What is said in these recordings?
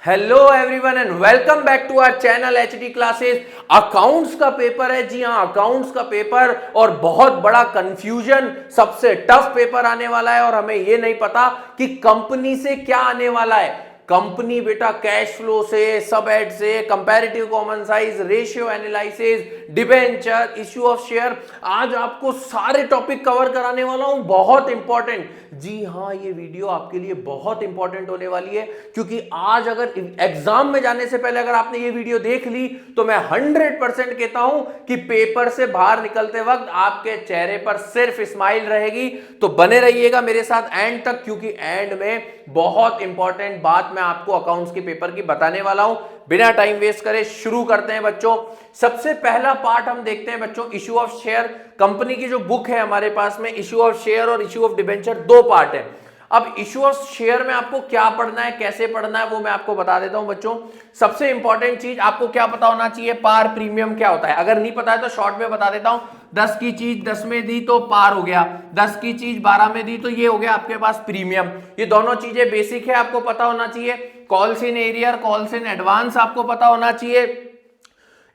Hello everyone and welcome back to our channel HD classes. Accounts का paper है, जी हाँ अकाउंट्स का पेपर, और बहुत बड़ा कंफ्यूजन, सबसे टफ पेपर आने वाला है। और हमें यह नहीं पता कि कंपनी से क्या आने वाला है। कंपनी बेटा कैश फ्लो से, सब एड से, comparative common size, ratio analysis, debenture, issue of share, आज आपको सारे टॉपिक कवर कराने वाला हूं, बहुत इंपॉर्टेंट। जी हाँ, ये वीडियो आपके लिए बहुत इंपॉर्टेंट होने वाली है, क्योंकि आज अगर एग्जाम में जाने से पहले अगर आपने ये वीडियो देख ली तो मैं 100% कहता हूं कि पेपर से बाहर निकलते वक्त आपके चेहरे पर सिर्फ स्माइल रहेगी। तो बने रहिएगा मेरे साथ एंड तक, क्योंकि एंड में बहुत इंपॉर्टेंट बात मैं आपको अकाउंट्स के पेपर की बताने वाला हूं। बिना टाइम वेस्ट करे शुरू करते हैं बच्चों। सबसे पहला पार्ट हम देखते हैं बच्चों, इश्यू ऑफ शेयर। कंपनी की जो बुक है हमारे पास में, इश्यू ऑफ शेयर और इश्यू ऑफ डिबेंचर, दो पार्ट है। अब इश्यू ऑफ शेयर में आपको क्या पढ़ना है, कैसे पढ़ना है, वो मैं आपको बता देता हूं बच्चों। सबसे इंपॉर्टेंट चीज आपको क्या पता होना चाहिए, पार प्रीमियम क्या होता है। अगर नहीं पता है तो शॉर्ट में बता देता हूं। 10 की चीज 10 में दी तो पार हो गया, 10 की चीज 12 में दी तो ये हो गया आपके पास प्रीमियम। ये दोनों चीजें बेसिक है, आपको पता होना चाहिए। Calls in arrear, calls in advance आपको पता होना चाहिए।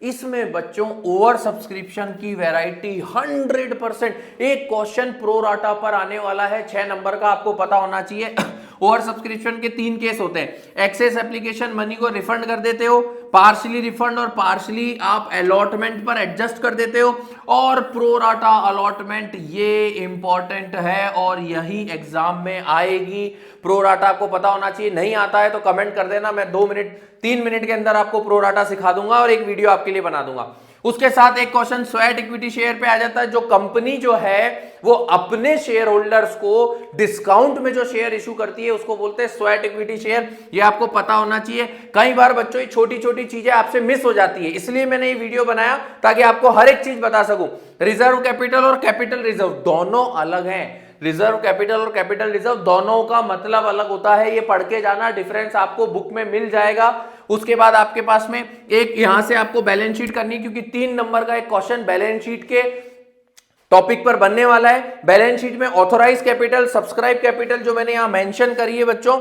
इसमें बच्चों ओवर सब्सक्रिप्शन की वैरायटी 100%, एक क्वेश्चन प्रो राटा पर आने वाला है 6 नंबर का, आपको पता होना चाहिए। ओवर सब्सक्रिप्शन के 3 केस होते हैं। एक्सेस एप्लीकेशन, मनी को रिफंड कर देते हो, पार्शली रिफंड और पार्शली आप अलॉटमेंट पर एडजस्ट कर देते हो, और प्रो राटा अलॉटमेंट, ये इंपॉर्टेंट है और यही एग्जाम में आएगी। प्रो राटा आपको पता होना चाहिए, नहीं आता है तो कमेंट कर देना, मैं 2 मिनट 3 मिनट के अंदर आपको प्रो राटा सिखा दूंगा और एक वीडियो आपके लिए बना दूंगा। उसके साथ एक क्वेश्चन स्वेट इक्विटी शेयर पे आ जाता है। जो कंपनी जो है वो अपने शेयर होल्डर्स को डिस्काउंट में जो शेयर इशू करती है उसको बोलते हैं स्वेट इक्विटी शेयर, ये आपको पता होना चाहिए। कई बार बच्चों ये छोटी छोटी चीजें आपसे मिस हो जाती है, इसलिए मैंने ये वीडियो बनाया ताकि आपको हर एक चीज बता सकूं। रिजर्व कैपिटल और कैपिटल रिजर्व दोनों अलग हैं। रिजर्व कैपिटल और कैपिटल रिजर्व दोनों का मतलब अलग होता है, ये पढ़ के जाना, डिफरेंस आपको बुक में मिल जाएगा। उसके बाद आपके पास में एक यहां से आपको बैलेंस शीट करनी, क्योंकि 3 नंबर का एक क्वेश्चन बैलेंस शीट के टॉपिक पर बनने वाला है। बैलेंस शीट में ऑथोराइज कैपिटल, सब्सक्राइब कैपिटल जो मैंने यहां मेंशन करी है बच्चों,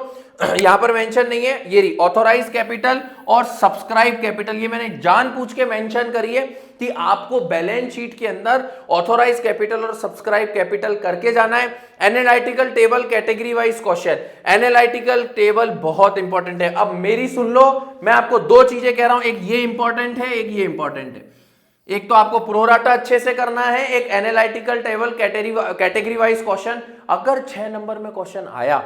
यहां पर मेंशन नहीं है, ये रही ऑथोराइज कैपिटल और सब्सक्राइब कैपिटल, ये मैंने जानबूझ के मेंशन करी है कि आपको बैलेंस शीट के अंदर ऑथोराइज कैपिटल और सब्सक्राइब कैपिटल करके जाना है। Analytical table, category wise question, analytical table बहुत इंपॉर्टेंट है। अब मेरी सुन लो, मैं आपको 2 चीजें कह रहा हूं, एक ये इंपॉर्टेंट है, एक ये इंपॉर्टेंट है। एक तो आपको प्रोराटा अच्छे से करना है, एक analytical table category wise question. अगर 6 नंबर में क्वेश्चन आया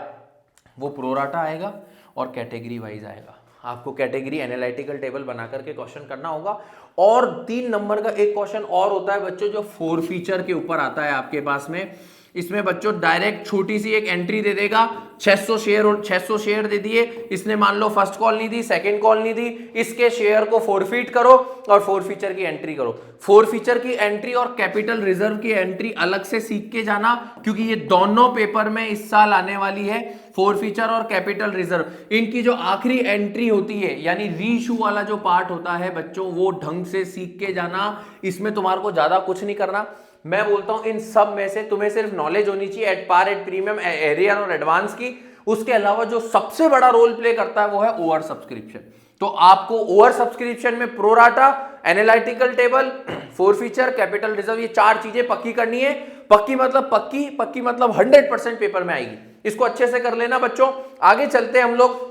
वो प्रोराटा आएगा और कैटेगरी वाइज आएगा। आपको कैटेगरी एनालिटिकल टेबल बना करके क्वेश्चन करना होगा। और 3 नंबर का एक क्वेश्चन और होता है बच्चों, जो 4 फीचर के ऊपर आता है आपके पास में। इसमें बच्चों डायरेक्ट छोटी सी एक एंट्री दे देगा, 600 शेयर और 600 शेयर दे दिए, इसने मान लो फर्स्ट कॉल नहीं दी, सेकंड कॉल नहीं दी, इसके शेयर को फोरफीट करो और 4 फीचर की एंट्री करो। 4 फीचर की एंट्री और कैपिटल रिजर्व की एंट्री अलग से सीख के जाना, क्योंकि ये दोनों पेपर में इस साल आने वाली है। 4 फीचर और कैपिटल रिजर्व, इनकी जो आखिरी एंट्री होती है यानी रीइशू वाला जो पार्ट होता है बच्चों, वो ढंग से सीख के जाना। इसमें तुम्हारे को ज्यादा कुछ नहीं करना। मैं बोलता हूं इन सब में से तुम्हें सिर्फ नॉलेज होनी चाहिए at par, at premium, arrear और एडवांस की। उसके अलावा जो सबसे बड़ा रोल प्ले करता है वो है ओवर सब्सक्रिप्शन। तो आपको ओवर सब्सक्रिप्शन में pro rata, analytical table, 4 feature, capital reserve, ये 4 चीजें पक्की करनी है। पक्की मतलब पक्की, पक्की मतलब 100% पेपर में आएगी। इसको अच्छे से कर लेना बच्चों। आगे चलते हैं हम लोग,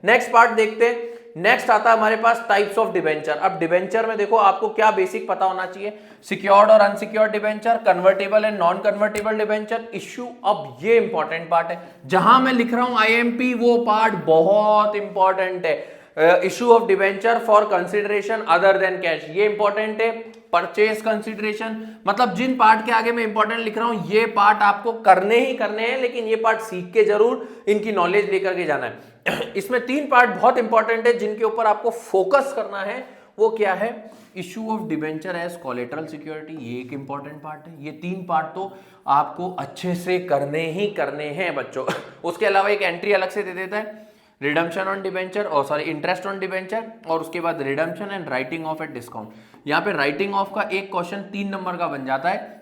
नेक्स्ट पार्ट देखते हैं। नेक्स्ट आता है हमारे पास टाइप्स ऑफ डिबेंचर। अब डिबेंचर में देखो आपको क्या बेसिक पता होना चाहिए, सिक्योर्ड और unsecured debenture, convertible and non convertible debenture, issue. अब ये इंपॉर्टेंट पार्ट है, जहां मैं लिख रहा हूं आईएमपी, वो पार्ट बहुत इंपॉर्टेंट है। Issue of debenture for consideration other than cash, ये इंपॉर्टेंट है। परचेज कंसिडरेशन, मतलब जिन पार्ट के आगे मैं इंपॉर्टेंट लिख रहा हूं ये पार्ट आपको करने ही करने हैं, लेकिन ये पार्ट सीख के जरूर इनकी नॉलेज लेकर के जाना है। इसमें 3 पार्ट बहुत इंपॉर्टेंट है जिनके ऊपर आपको फोकस करना है। वो क्या है, issue of debenture as collateral security, ये एक इंपॉर्टेंट पार्ट है। ये 3 पार्ट तो आपको अच्छे से करने ही करने हैं बच्चों। उसके अलावा एक एंट्री अलग से दे देता है, रिडम्पशन ऑन डिबेंचर और सॉरी इंटरेस्ट ऑन डिबेंचर, और उसके बाद redemption and writing of at discount. यहाँ पे राइटिंग ऑफ का एक क्वेश्चन 3 नंबर का बन जाता है।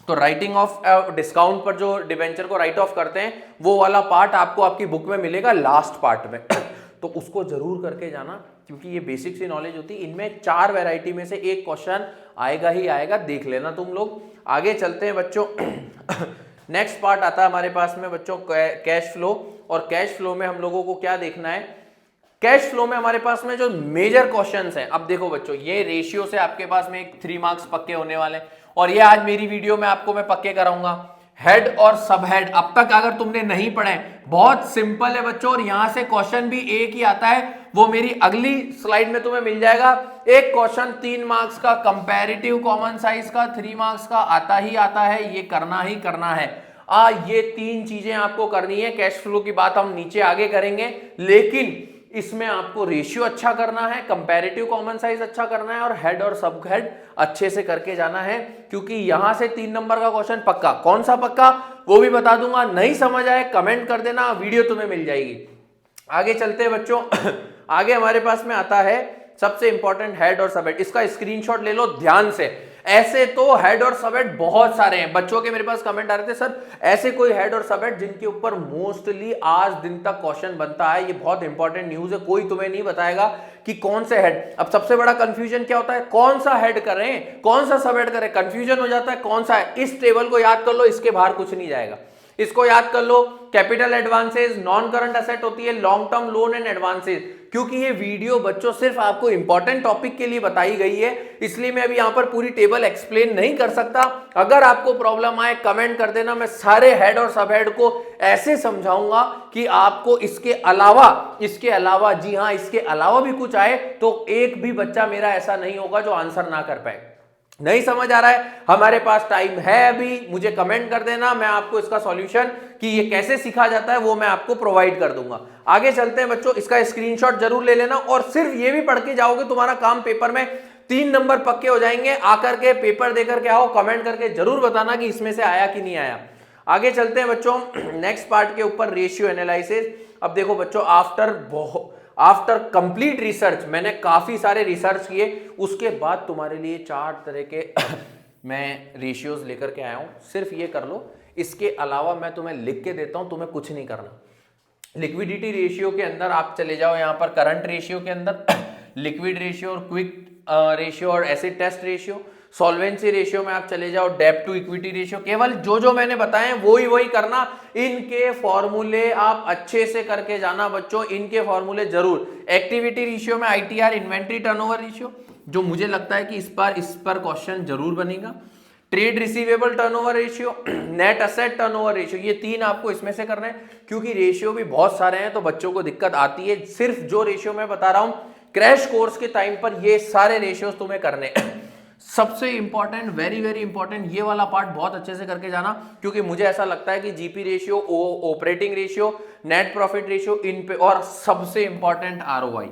तो राइटिंग ऑफ डिस्काउंट पर जो डिबेंचर को राइट ऑफ करते हैं वो वाला पार्ट आपको आपकी बुक में मिलेगा लास्ट पार्ट में। तो उसको जरूर करके जाना, क्योंकि ये बेसिक सी नॉलेज होती है। इनमें 4 वैरायटी में से एक क्वेश्चन आएगा ही आएगा, देख लेना तुम लोग। आगे चलते हैं बच्चों। नेक्स्ट पार्ट आता है हमारे पास में बच्चों कैश फ्लो, और कैश फ्लो में हम लोगों को क्या देखना है, कैश फ्लो में हमारे पास में जो मेजर क्वेश्चंस हैं, अब देखो बच्चों ये रेशियो से आपके पास में एक 3 मार्क्स पक्के होने वाले हैं, और ये आज मेरी वीडियो में आपको मैं पक्के कराऊंगा। हेड और सब हेड अब तक अगर तुमने नहीं पढ़े, बहुत सिंपल है बच्चों, और यहां से क्वेश्चन भी एक ही आता है, वो मेरी अगली स्लाइड में तुम्हें मिल जाएगा। एक क्वेश्चन 3 मार्क्स का कंपैरेटिव कॉमन साइज का 3 मार्क्स का आता ही आता है, ये करना ही करना है। ये 3 चीजें आपको करनी है। कैश फ्लो की बात हम नीचे आगे करेंगे, लेकिन इसमें आपको रेशियो अच्छा करना है, कंपैरेटिव कॉमन साइज अच्छा करना है, और हेड और सब हेड अच्छे से करके जाना है, क्योंकि यहां से 3 नंबर का क्वेश्चन पक्का। कौन सा पक्का वो भी बता दूंगा, नहीं समझ आए कमेंट कर देना, वीडियो तुम्हें मिल जाएगी। आगे चलते हैं बच्चों। आगे हमारे पास में आता है सबसे इंपॉर्टेंट हेड और सब हेड। इसका स्क्रीनशॉट ले लो ध्यान से। ऐसे तो हेड और सब हेड बहुत सारे हैं बच्चों के, मेरे पास कमेंट आ रहे थे सर ऐसे कोई हेड और सब हेड जिनके ऊपर मोस्टली आज दिन तक क्वेश्चन बनता है। ये बहुत इंपॉर्टेंट न्यूज है, कोई तुम्हें नहीं बताएगा कि कौन से हेड। अब सबसे बड़ा कंफ्यूजन क्या होता है, कौन सा हेड करें कौन सा सब हेड करें, कंफ्यूजन हो जाता है कौन सा है। इस टेबल को याद कर लो, इसके बाहर कुछ नहीं जाएगा। इसको याद कर लो, capital advances non current asset होती है, long term loan and advances. क्योंकि ये वीडियो बच्चों सिर्फ आपको इंपॉर्टेंट टॉपिक के लिए बताई गई है, इसलिए मैं अभी यहां पर पूरी टेबल एक्सप्लेन नहीं कर सकता। अगर आपको प्रॉब्लम आए कमेंट कर देना, मैं सारे हेड और सब हेड को ऐसे समझाऊंगा कि आपको इसके अलावा जी हां इसके अलावा भी कुछ आए तो एक भी बच्चा मेरा ऐसा नहीं होगा जो आंसर ना कर पाए। नहीं समझ आ रहा है, हमारे पास टाइम है अभी, मुझे कमेंट कर देना, मैं आपको इसका सॉल्यूशन कि ये कैसे सीखा जाता है वो मैं आपको प्रोवाइड कर दूंगा। आगे चलते हैं बच्चों, इसका स्क्रीनशॉट जरूर ले लेना, और सिर्फ ये भी पढ़ के जाओगे तुम्हारा काम पेपर में 3 नंबर पक्के हो जाएंगे। आकर के पेपर देकर के आओ, कमेंट करके जरूर बताना कि इसमें से आया कि नहीं आया। आगे चलते हैं बच्चों नेक्स्ट पार्ट के ऊपर, रेशियो एनालिसिस। अब देखो बच्चों, आफ्टर कंप्लीट रिसर्च, मैंने काफी सारे रिसर्च किए, उसके बाद तुम्हारे लिए 4 तरह के मैं रेशियोज लेकर के आया हूं। सिर्फ ये कर लो, इसके अलावा मैं तुम्हें लिख के देता हूं, तुम्हें कुछ नहीं करना। लिक्विडिटी रेशियो के अंदर आप चले जाओ, यहां पर करंट रेशियो के अंदर लिक्विड रेशियो और क्विक रेशियो और acid test ratio. Solvency ratio में आप चले जाओ, डेब्ट टू इक्विटी रेशियो। केवल जो मैंने बताए वही करना, इनके फॉर्मूले आप अच्छे से करके जाना बच्चों, इनके फॉर्मूले जरूर। एक्टिविटी रेशियो में ITR इन्वेंट्री टर्नओवर रेशियो, जो मुझे लगता है कि इस पर क्वेश्चन जरूर बनेगा। Trade receivable turnover ratio, net asset turnover ratio, ये 3 आपको इसमें से करना है, क्योंकि रेशियो भी बहुत सारे हैं तो बच्चों को दिक्कत आती है। सिर्फ जो रेशियो मैं बता रहा हूं क्रैश कोर्स के टाइम पर ये सारे रेशियोज तुम्हें करने। सबसे इंपॉर्टेंट, वेरी वेरी इंपॉर्टेंट, ये वाला पार्ट बहुत अच्छे से करके जाना, क्योंकि मुझे ऐसा लगता है कि GP ratio, operating ratio, net profit ratio, इन पे, और सबसे इंपॉर्टेंट ROI,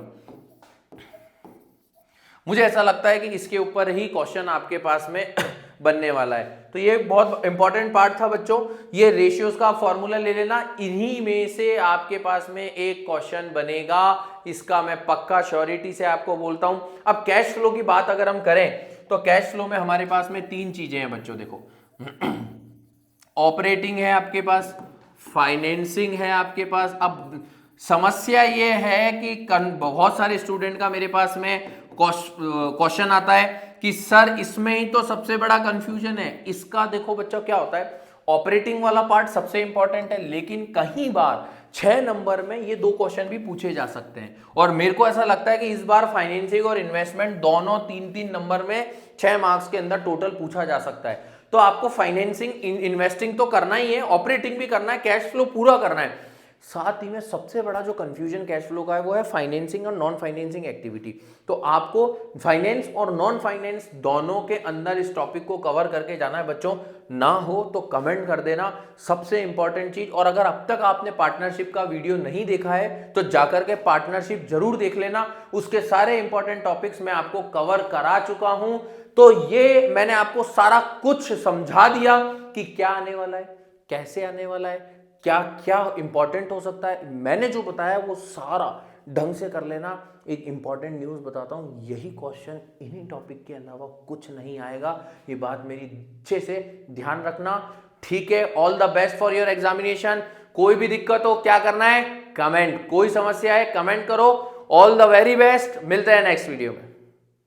मुझे ऐसा लगता है कि इसके ऊपर ही क्वेश्चन आपके पास में बनने वाला है। तो ये बहुत इंपॉर्टेंट पार्ट था बच्चों। ये रेशियोज का फॉर्मूला ले लेना, इन्हीं में से आपके पास में एक क्वेश्चन बनेगा, इसका मैं पक्का श्योरिटी से आपको बोलता हूं। अब कैश फ्लो की बात अगर हम करें तो कैश फ्लो में हमारे पास में 3 चीजें हैं बच्चों। देखो, ऑपरेटिंग है आपके पास, फाइनेंसिंग है आपके पास। अब समस्या ये है कि बहुत सारे स्टूडेंट का मेरे पास में क्वेश्चन आता है कि सर इसमें ही तो सबसे बड़ा कंफ्यूजन है। इसका देखो बच्चों क्या होता है, ऑपरेटिंग वाला पार्ट सबसे इंपॉर्टेंट है, लेकिन कहीं बार 6 नंबर में ये 2 क्वेश्चन भी पूछे जा सकते हैं, और मेरे को ऐसा लगता है कि इस बार फाइनेंसिंग और इन्वेस्टमेंट दोनों 3-3 नंबर में 6 मार्क्स के अंदर टोटल पूछा जा सकता है। तो आपको फाइनेंसिंग इन्वेस्टिंग तो करना ही है, ऑपरेटिंग भी करना है, कैश फ्लो पूरा करना है। साथ ही में सबसे बड़ा जो कंफ्यूजन कैश फ्लो का है वो है फाइनेंसिंग और नॉन फाइनेंसिंग एक्टिविटी। तो आपको फाइनेंस और नॉन फाइनेंस दोनों के अंदर इस टॉपिक को कवर करके जाना है बच्चों। ना हो तो कमेंट कर देना, सबसे इंपॉर्टेंट चीज। और अगर अब तक आपने पार्टनरशिप का वीडियो नहीं देखा है तो जाकर के पार्टनरशिप जरूर देख लेना, उसके सारे इंपॉर्टेंट टॉपिक्स मैं आपको कवर करा चुका हूं। तो ये मैंने आपको सारा कुछ समझा दिया कि क्या आने वाला है, कैसे आने वाला है, क्या क्या इंपॉर्टेंट हो सकता है। मैंने जो बताया वो सारा ढंग से कर लेना। एक इंपॉर्टेंट न्यूज बताता हूं, यही क्वेश्चन इन्हीं टॉपिक के अलावा कुछ नहीं आएगा, ये बात मेरी अच्छे से ध्यान रखना, ठीक है। All the best for your examination. कोई भी दिक्कत हो क्या करना है, कमेंट, कोई समस्या है कमेंट करो। ऑल द वेरी बेस्ट, मिलते हैं नेक्स्ट वीडियो में।